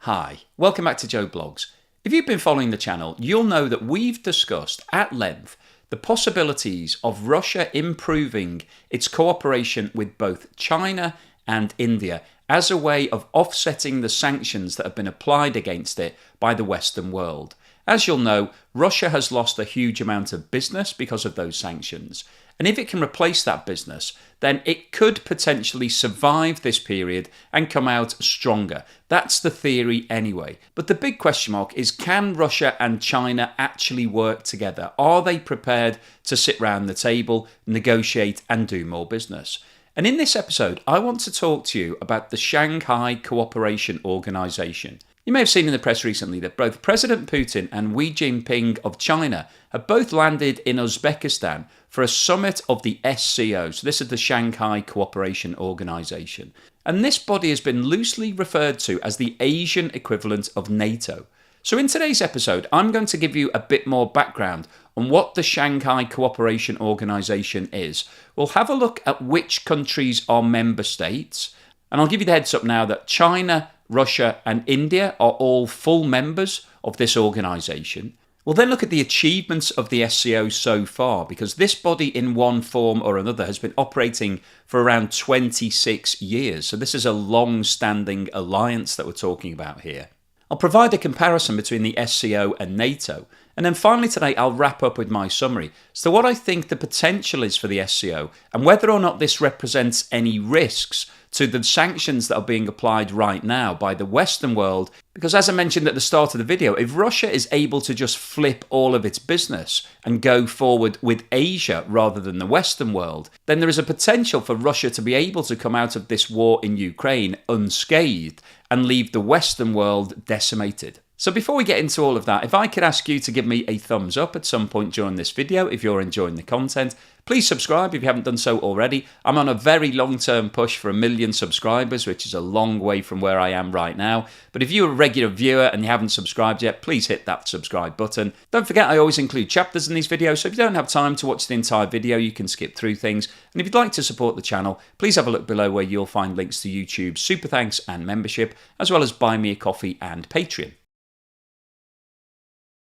Hi, welcome back to Joe Blogs. If you've been following the channel, you'll know that we've discussed at length the possibilities of Russia improving its cooperation with both China and India as a way of offsetting the sanctions that have been applied against it by the Western world. As you'll know, Russia has lost a huge amount of business because of those sanctions. And if it can replace that business, then it could potentially survive this period and come out stronger. That's the theory anyway. But the big question mark is, can Russia and China actually work together? Are they prepared to sit round the table, negotiate and do more business? And in this episode, I want to talk to you about the Shanghai Cooperation Organization. You may have seen in the press recently that both President Putin and Xi Jinping of China have both landed in Uzbekistan for a summit of the SCO. So this is the Shanghai Cooperation Organization. And this body has been loosely referred to as the Asian equivalent of NATO. So in today's episode, I'm going to give you a bit more background on what the Shanghai Cooperation Organization is. We'll have a look at which countries are member states. And I'll give you the heads up now that China, Russia and India are all full members of this organisation. We'll then look at the achievements of the SCO so far, because this body in one form or another has been operating for around 26 years. So this is a long-standing alliance that we're talking about here. I'll provide a comparison between the SCO and NATO. And then finally today I'll wrap up with my summary. So what I think the potential is for the SCO and whether or not this represents any risks to the sanctions that are being applied right now by the Western world. Because as I mentioned at the start of the video, if Russia is able to just flip all of its business and go forward with Asia rather than the Western world, then there is a potential for Russia to be able to come out of this war in Ukraine unscathed and leave the Western world decimated. So before we get into all of that, if I could ask you to give me a thumbs up at some point during this video if you're enjoying the content. Please subscribe if you haven't done so already. I'm on a very long-term push for 1 million subscribers, which is a long way from where I am right now. But if you're a regular viewer and you haven't subscribed yet, please hit that subscribe button. Don't forget, I always include chapters in these videos, so if you don't have time to watch the entire video, you can skip through things. And if you'd like to support the channel, please have a look below where you'll find links to YouTube, Super Thanks and membership, as well as Buy Me a Coffee and Patreon.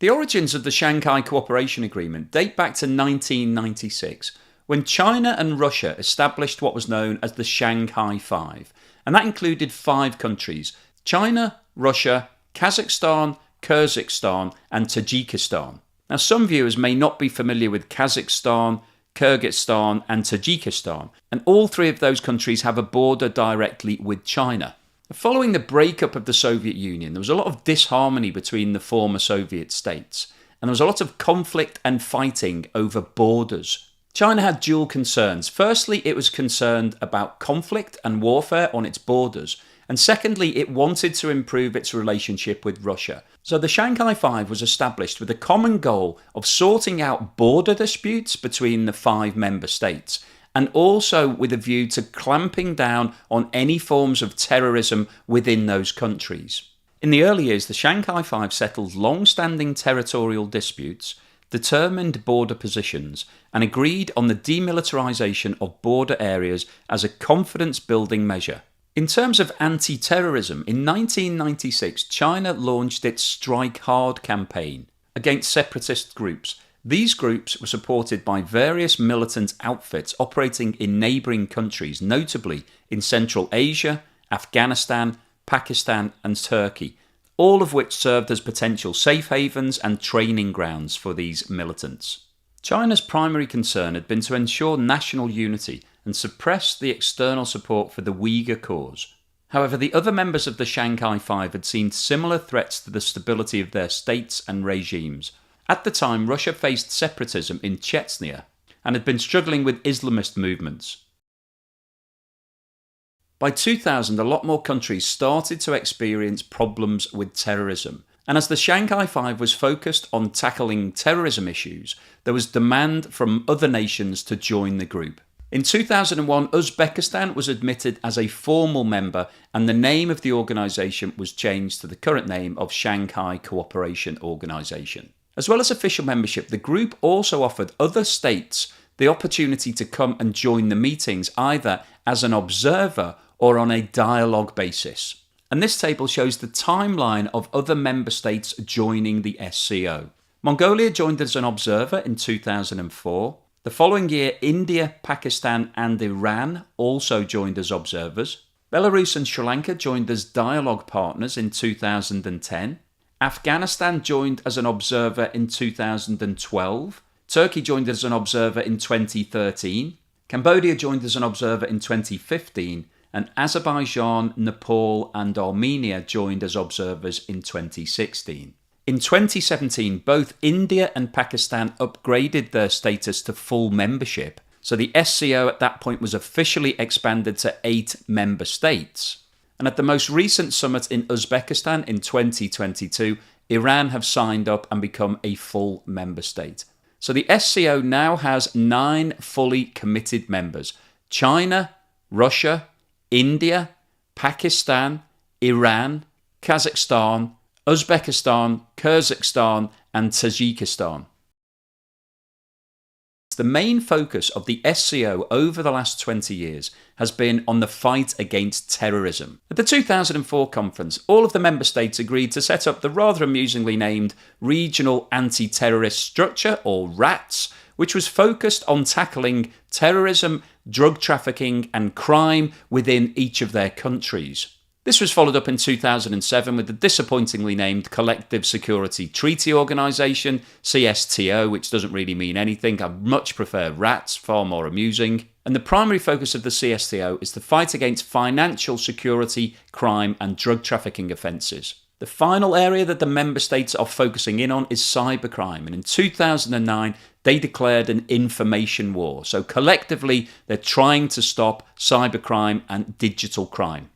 The origins of the Shanghai Cooperation Agreement date back to 1996, when China and Russia established what was known as the Shanghai Five, and that included 5 countries: China, Russia, Kazakhstan, Kyrgyzstan and Tajikistan. Now some viewers may not be familiar with Kazakhstan, Kyrgyzstan and Tajikistan, and all 3 of those countries have a border directly with China. Following the breakup of the Soviet Union, there was a lot of disharmony between the former Soviet states, and there was a lot of conflict and fighting over borders. China had dual concerns. Firstly, it was concerned about conflict and warfare on its borders, and secondly, it wanted to improve its relationship with Russia. So the Shanghai Five was established with a common goal of sorting out border disputes between the 5 member states, and also with a view to clamping down on any forms of terrorism within those countries. In the early years, the Shanghai Five settled long-standing territorial disputes, determined border positions, and agreed on the demilitarization of border areas as a confidence-building measure. In terms of anti-terrorism, in 1996, China launched its Strike Hard campaign against separatist groups. These groups were supported by various militant outfits operating in neighbouring countries, notably in Central Asia, Afghanistan, Pakistan and Turkey, all of which served as potential safe havens and training grounds for these militants. China's primary concern had been to ensure national unity and suppress the external support for the Uyghur cause. However, the other members of the Shanghai Five had seen similar threats to the stability of their states and regimes. At the time, Russia faced separatism in Chechnya and had been struggling with Islamist movements. By 2000, a lot more countries started to experience problems with terrorism, and as the Shanghai Five was focused on tackling terrorism issues, there was demand from other nations to join the group. In 2001, Uzbekistan was admitted as a formal member, and the name of the organisation was changed to the current name of Shanghai Cooperation Organization. As well as official membership, the group also offered other states the opportunity to come and join the meetings either as an observer or on a dialogue basis. and this table shows the timeline of other member states joining the SCO. Mongolia joined as an observer in 2004. The following year, India, Pakistan and Iran also joined as observers. Belarus and Sri Lanka joined as dialogue partners in 2010. Afghanistan joined as an observer in 2012. Turkey joined as an observer in 2013. Cambodia joined as an observer in 2015. And Azerbaijan, Nepal and Armenia joined as observers in 2016. In 2017, both India and Pakistan upgraded their status to full membership. So the SCO at that point was officially expanded to 8 member states. And at the most recent summit in Uzbekistan in 2022, Iran have signed up and become a full member state. So the SCO now has 9 fully committed members: China, Russia, India, Pakistan, Iran, Kazakhstan, Uzbekistan, Kyrgyzstan and Tajikistan. The main focus of the SCO over the last 20 years has been on the fight against terrorism. At the 2004 conference, all of the member states agreed to set up the rather amusingly named Regional Anti-Terrorist Structure, or RATS, which was focused on tackling terrorism, drug trafficking and crime within each of their countries. This was followed up in 2007 with the disappointingly named Collective Security Treaty Organisation, CSTO, which doesn't really mean anything. I much prefer RATS, far more amusing. And the primary focus of the CSTO is the fight against financial security, crime and drug trafficking offences. The final area that the member states are focusing in on is cybercrime, and in 2009 they declared an information war. So collectively they're trying to stop cybercrime and digital crime.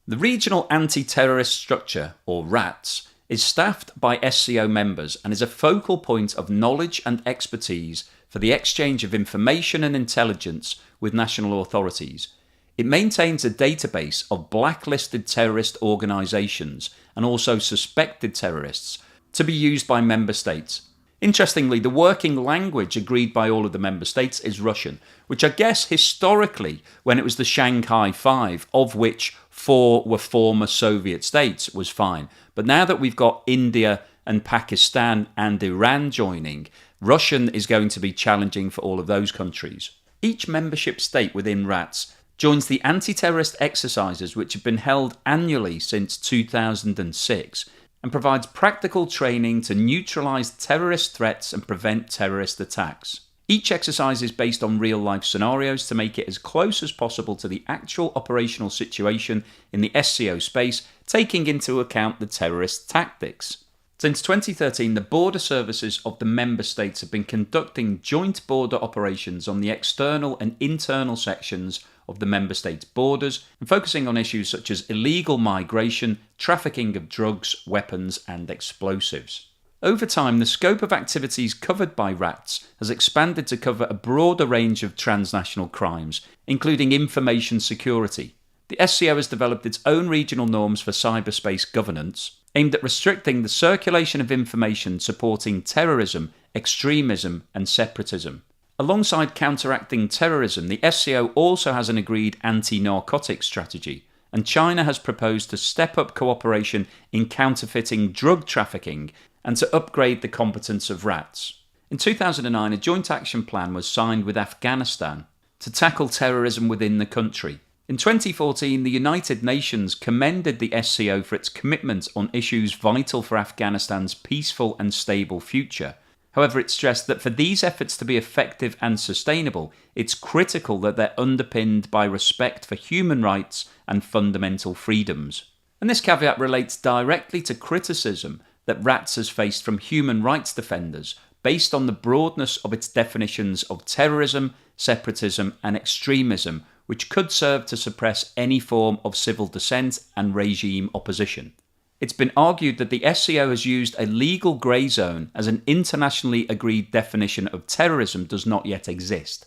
The Regional Anti-Terrorist Structure, or RATS, is staffed by SCO members and is a focal point of knowledge and expertise for the exchange of information and intelligence with national authorities. It maintains a database of blacklisted terrorist organisations and also suspected terrorists to be used by member states. Interestingly, the working language agreed by all of the member states is Russian, which I guess historically, when it was the Shanghai Five, of which 4 were former Soviet states, was fine. But now that we've got India and Pakistan and Iran joining, Russian is going to be challenging for all of those countries. Each membership state within RATS joins the anti-terrorist exercises which have been held annually since 2006 and provides practical training to neutralise terrorist threats and prevent terrorist attacks. Each exercise is based on real-life scenarios to make it as close as possible to the actual operational situation in the SCO space, taking into account the terrorist tactics. Since 2013, the border services of the member states have been conducting joint border operations on the external and internal sections of the member states' borders and focusing on issues such as illegal migration, trafficking of drugs, weapons and explosives. Over time, the scope of activities covered by RATS has expanded to cover a broader range of transnational crimes, including information security. The SCO has developed its own regional norms for cyberspace governance, aimed at restricting the circulation of information supporting terrorism, extremism and separatism. Alongside counteracting terrorism, the SCO also has an agreed anti-narcotic strategy, and China has proposed to step up cooperation in counterfeiting drug trafficking and to upgrade the competence of RATS. In 2009, a joint action plan was signed with Afghanistan to tackle terrorism within the country. In 2014, the United Nations commended the SCO for its commitment on issues vital for Afghanistan's peaceful and stable future. However, it stressed that for these efforts to be effective and sustainable, it's critical that they're underpinned by respect for human rights and fundamental freedoms. And this caveat relates directly to criticism that RATS has faced from human rights defenders based on the broadness of its definitions of terrorism, separatism and extremism, which could serve to suppress any form of civil dissent and regime opposition. It's been argued that the SCO has used a legal grey zone as an internationally agreed definition of terrorism does not yet exist.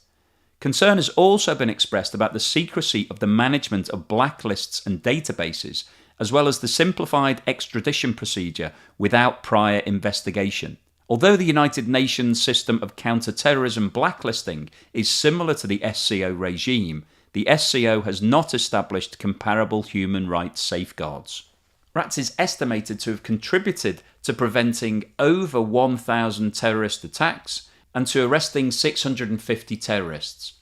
Concern has also been expressed about the secrecy of the management of blacklists and databases, as well as the simplified extradition procedure without prior investigation. Although the United Nations system of counter-terrorism blacklisting is similar to the SCO regime, the SCO has not established comparable human rights safeguards. RATS is estimated to have contributed to preventing over 1,000 terrorist attacks and to arresting 650 terrorists.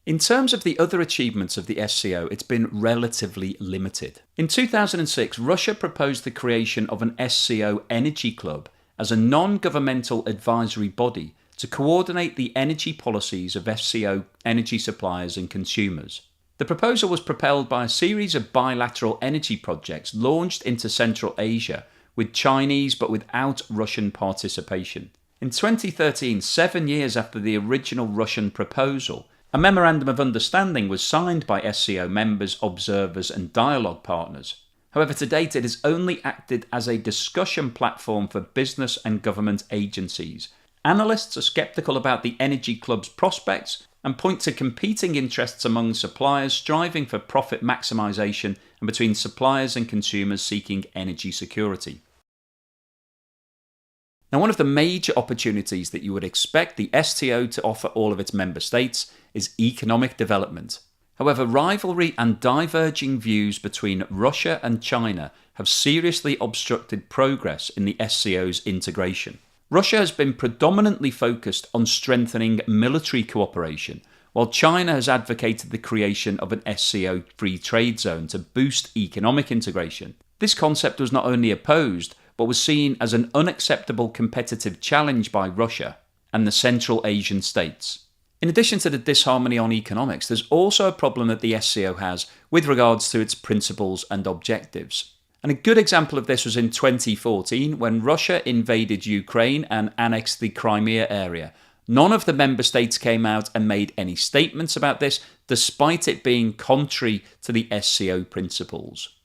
In terms of the other achievements of the SCO, it's been relatively limited. In 2006, Russia proposed the creation of an SCO Energy Club as a non-governmental advisory body to coordinate the energy policies of SCO energy suppliers and consumers. The proposal was propelled by a series of bilateral energy projects launched into Central Asia with Chinese but without Russian participation. In 2013, 7 years after the original Russian proposal, a memorandum of understanding was signed by SCO members, observers and dialogue partners. However, to date it has only acted as a discussion platform for business and government agencies. Analysts are sceptical about the Energy Club's prospects and point to competing interests among suppliers striving for profit maximisation and between suppliers and consumers seeking energy security. Now, one of the major opportunities that you would expect the STO to offer all of its member states is economic development. However, rivalry and diverging views between Russia and China have seriously obstructed progress in the SCO's integration. Russia has been predominantly focused on strengthening military cooperation, while China has advocated the creation of an SCO free trade zone to boost economic integration. This concept was not only opposed, but was seen as an unacceptable competitive challenge by Russia and the Central Asian states. In addition to the disharmony on economics, there's also a problem that the SCO has with regards to its principles and objectives. And a good example of this was in 2014 when Russia invaded Ukraine and annexed the Crimea area. None of the member states came out and made any statements about this, despite it being contrary to the SCO principles.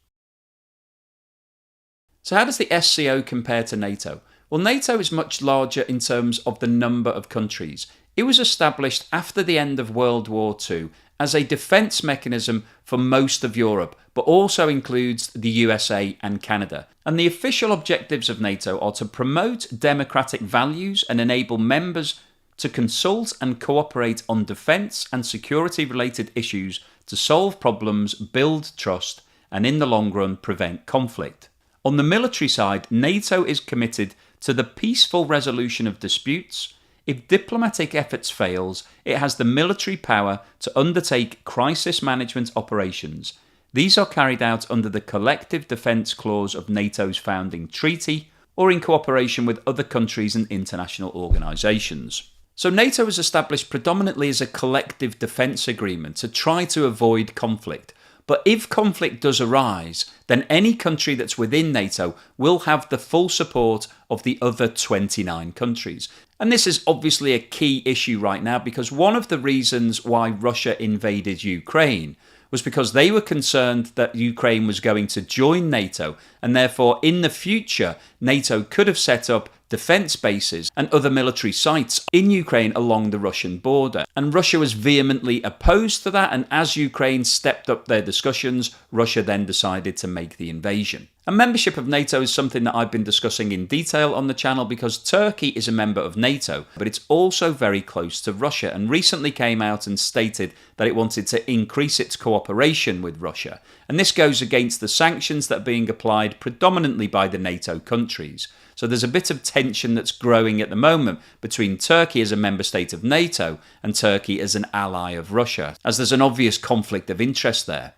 So how does the SCO compare to NATO? Well, NATO is much larger in terms of the number of countries. It was established after the end of World War II as a defence mechanism for most of Europe, but also includes the USA and Canada. And the official objectives of NATO are to promote democratic values and enable members to consult and cooperate on defence and security-related issues to solve problems, build trust, and in the long run prevent conflict. On the military side, NATO is committed to the peaceful resolution of disputes. If diplomatic efforts fails, it has the military power to undertake crisis management operations. These are carried out under the Collective Defence Clause of NATO's founding treaty or in cooperation with other countries and international organisations. So NATO was established predominantly as a collective defence agreement to try to avoid conflict. But if conflict does arise, then any country that's within NATO will have the full support of the other 29 countries. And this is obviously a key issue right now because one of the reasons why Russia invaded Ukraine was because they were concerned that Ukraine was going to join NATO, and therefore in the future NATO could have set up defence bases and other military sites in Ukraine along the Russian border. And Russia was vehemently opposed to that, and as Ukraine stepped up their discussions, Russia then decided to make the invasion. And membership of NATO is something that I've been discussing in detail on the channel because Turkey is a member of NATO, but it's also very close to Russia and recently came out and stated that it wanted to increase its cooperation with Russia. And this goes against the sanctions that are being applied predominantly by the NATO countries. So there's a bit of tension that's growing at the moment between Turkey as a member state of NATO and Turkey as an ally of Russia, as there's an obvious conflict of interest there.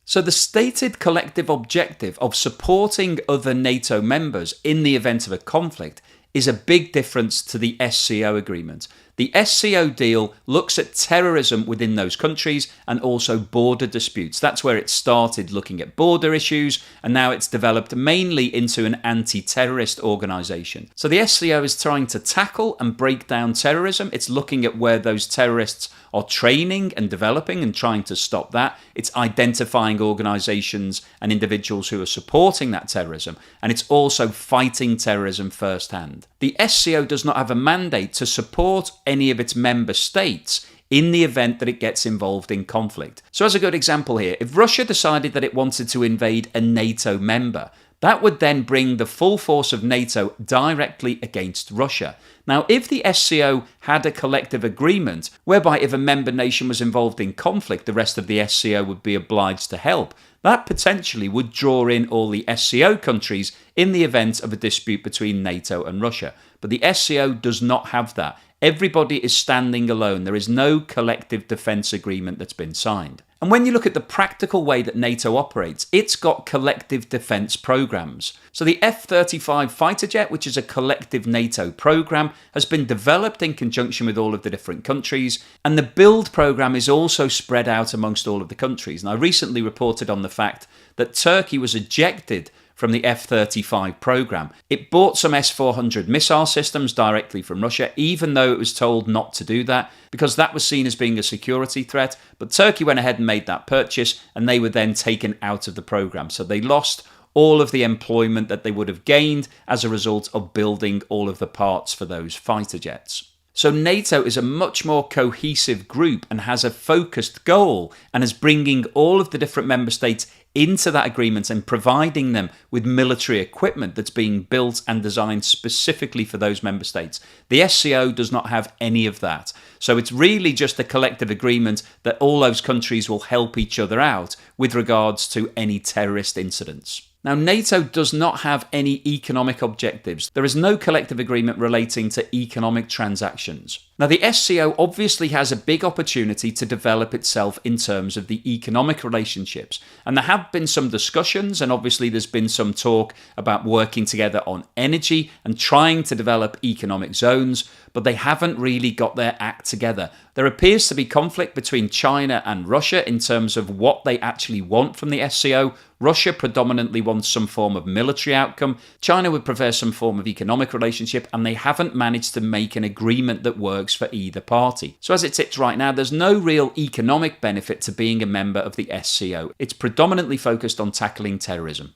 So the stated collective objective of supporting other NATO members in the event of a conflict is a big difference to the SCO agreement. The SCO deal looks at terrorism within those countries and also border disputes. That's where it started, looking at border issues, and now it's developed mainly into an anti-terrorist organisation. So the SCO is trying to tackle and break down terrorism. It's looking at where those terrorists are training and developing and trying to stop that. It's identifying organisations and individuals who are supporting that terrorism, and it's also fighting terrorism firsthand. The SCO does not have a mandate to support any of its member states in the event that it gets involved in conflict. So as a good example here, if Russia decided that it wanted to invade a NATO member, That would then bring the full force of NATO directly against Russia. Now, if the SCO had a collective agreement whereby if a member nation was involved in conflict, the rest of the SCO would be obliged to help, that potentially would draw in all the SCO countries in the event of a dispute between NATO and Russia. But the SCO does not have that. Everybody is standing alone. There is no collective defence agreement that's been signed. And when you look at the practical way that NATO operates, it's got collective defence programmes. So the F-35 fighter jet, which is a collective NATO programme, has been developed in conjunction with all of the different countries, and the build programme is also spread out amongst all of the countries. And I recently reported on the fact that Turkey was ejected from the F-35 programme. It bought some S-400 missile systems directly from Russia, even though it was told not to do that, because that was seen as being a security threat. But Turkey went ahead and made that purchase, and they were then taken out of the programme. So they lost all of the employment that they would have gained as a result of building all of the parts for those fighter jets. So NATO is a much more cohesive group and has a focused goal, and is bringing all of the different member states into that agreement and providing them with military equipment that's being built and designed specifically for those member states. The SCO does not have any of that. So it's really just a collective agreement that all those countries will help each other out with regards to any terrorist incidents. Now, NATO does not have any economic objectives. There is no collective agreement relating to economic transactions. Now, the SCO obviously has a big opportunity to develop itself in terms of the economic relationships. And there have been some discussions, and obviously there's been some talk about working together on energy and trying to develop economic zones, but they haven't really got their act together. There appears to be conflict between China and Russia in terms of what they actually want from the SCO. Russia predominantly wants some form of military outcome. China would prefer some form of economic relationship, and they haven't managed to make an agreement that works for either party. So as it sits right now, there's no real economic benefit to being a member of the SCO. It's predominantly focused on tackling terrorism.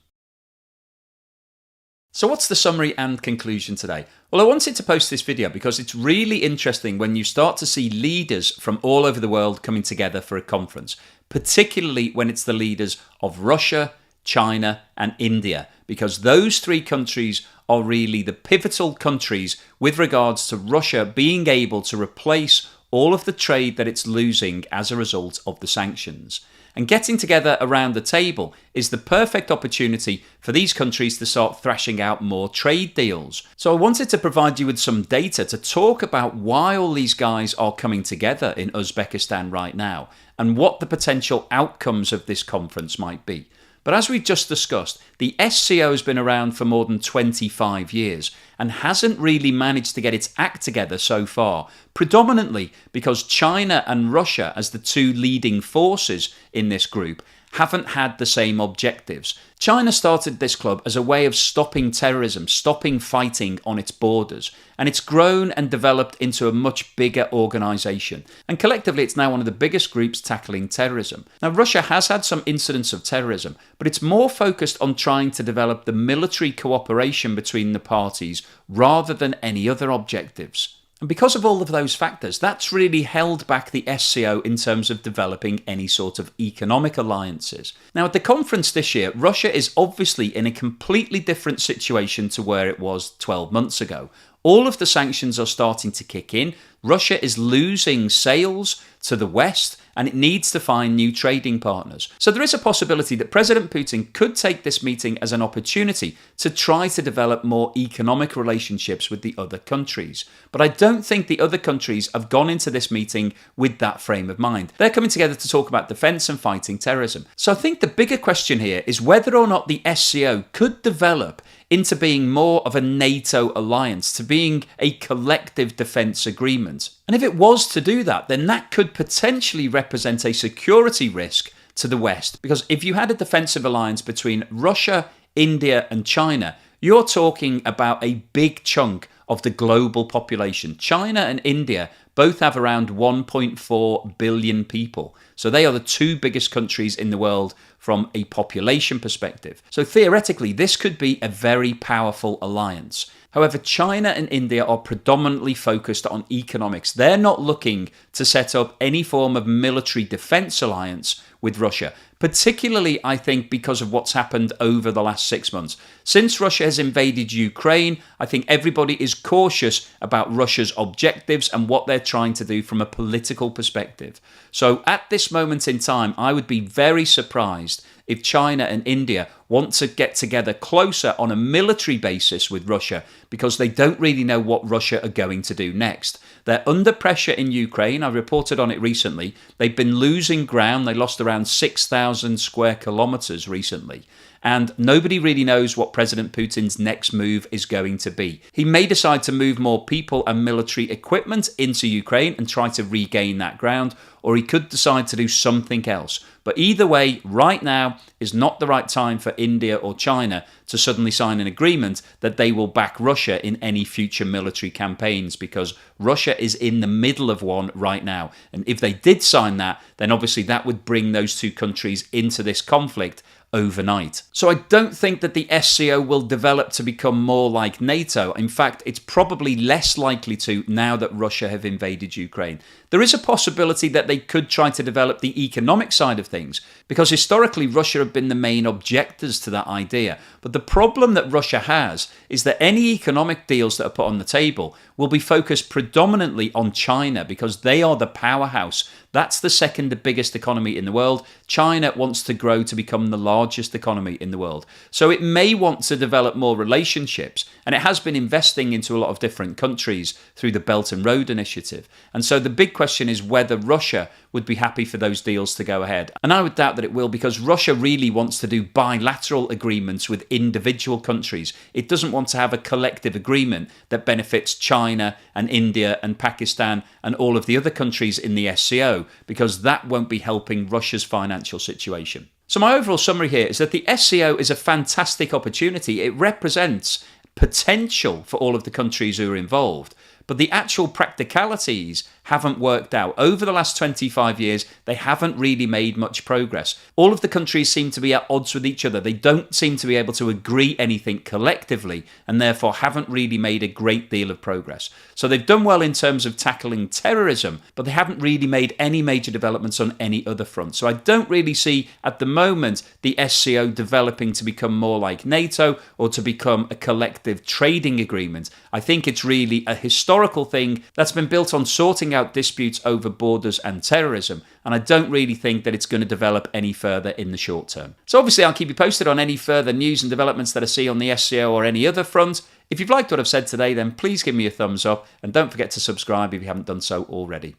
So what's the summary and conclusion today? Well, I wanted to post this video because it's really interesting when you start to see leaders from all over the world coming together for a conference, particularly when it's the leaders of Russia, China and India, because those three countries are really the pivotal countries with regards to Russia being able to replace all of the trade that it's losing as a result of the sanctions. And getting together around the table is the perfect opportunity for these countries to start thrashing out more trade deals. So I wanted to provide you with some data to talk about why all these guys are coming together in Uzbekistan right now and what the potential outcomes of this conference might be. But as we've just discussed, the SCO has been around for more than 25 years and hasn't really managed to get its act together so far, predominantly because China and Russia, as the two leading forces in this group, haven't had the same objectives. China started this club as a way of stopping terrorism, stopping fighting on its borders, and it's grown and developed into a much bigger organisation. And collectively, it's now one of the biggest groups tackling terrorism. Now, Russia has had some incidents of terrorism, but it's more focused on trying to develop the military cooperation between the parties rather than any other objectives. And because of all of those factors, that's really held back the SCO in terms of developing any sort of economic alliances. Now, at the conference this year, Russia is obviously in a completely different situation to where it was 12 months ago. All of the sanctions are starting to kick in. Russia is losing sales to the West, and it needs to find new trading partners. So there is a possibility that President Putin could take this meeting as an opportunity to try to develop more economic relationships with the other countries. But I don't think the other countries have gone into this meeting with that frame of mind. They're coming together to talk about defence and fighting terrorism. So I think the bigger question here is whether or not the SCO could develop into being more of a NATO alliance, to being a collective defence agreement. And if it was to do that, then that could potentially represent a security risk to the West. Because if you had a defensive alliance between Russia, India and China, you're talking about a big chunk of the global population. China and India both have around 1.4 billion people. So they are the two biggest countries in the world from a population perspective. So theoretically, this could be a very powerful alliance. However, China and India are predominantly focused on economics. They're not looking to set up any form of military defense alliance with Russia, particularly, I think, because of what's happened over the last 6 months. Since Russia has invaded Ukraine, I think everybody is cautious about Russia's objectives and what they're trying to do from a political perspective. So at this moment in time, I would be very surprised if China and India want to get together closer on a military basis with Russia, because they don't really know what Russia are going to do next. They're under pressure in Ukraine. I reported on it recently. They've been losing ground. They lost around 6,000 square kilometers recently. And nobody really knows what President Putin's next move is going to be. He may decide to move more people and military equipment into Ukraine and try to regain that ground, or he could decide to do something else. But either way, right now is not the right time for India or China to suddenly sign an agreement that they will back Russia in any future military campaigns, because Russia is in the middle of one right now. And if they did sign that, then obviously that would bring those two countries into this conflict overnight. So I don't think that the SCO will develop to become more like NATO. In fact, it's probably less likely to now that Russia have invaded Ukraine. There is a possibility that they could try to develop the economic side of things, because historically Russia have been the main objectors to that idea. But the problem that Russia has is that any economic deals that are put on the table will be focused predominantly on China, because they are the powerhouse. That's the second biggest economy in the world. China wants to grow to become the largest economy in the world. So it may want to develop more relationships, and it has been investing into a lot of different countries through the Belt and Road Initiative. And so the big question is whether Russia would be happy for those deals to go ahead. And I would doubt that it will, because Russia really wants to do bilateral agreements with individual countries. It doesn't want to have a collective agreement that benefits China and India and Pakistan and all of the other countries in the SCO, because that won't be helping Russia's financial situation. So my overall summary here is that the SCO is a fantastic opportunity. It represents potential for all of the countries who are involved, but the actual practicalities haven't worked out. Over the last 25 years, they haven't really made much progress. All of the countries seem to be at odds with each other. They don't seem to be able to agree anything collectively, and therefore haven't really made a great deal of progress. So they've done well in terms of tackling terrorism, but they haven't really made any major developments on any other front. So I don't really see at the moment the SCO developing to become more like NATO or to become a collective trading agreement. I think it's really a historical thing that's been built on sorting out disputes over borders and terrorism, and I don't really think that it's going to develop any further in the short term. So obviously I'll keep you posted on any further news and developments that I see on the SCO or any other front. If you've liked what I've said today, then please give me a thumbs up, and don't forget to subscribe if you haven't done so already.